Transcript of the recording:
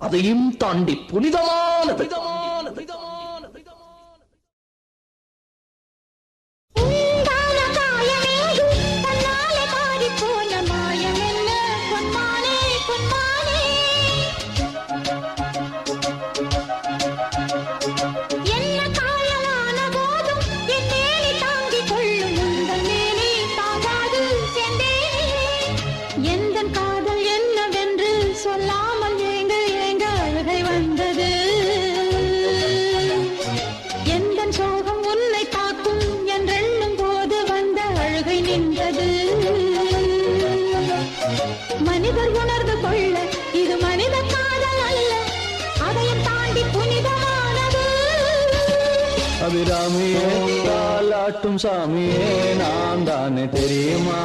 அதையும் தாண்டி புனிதமானது. மனிதர் உணர்ந்து கொள்ள இது மனித காதல் அல்ல, அதையும் தாண்டி புனிதமானது. அபிராமியே தாலாட்டும் சாமியே நான் தானே தெரியுமா?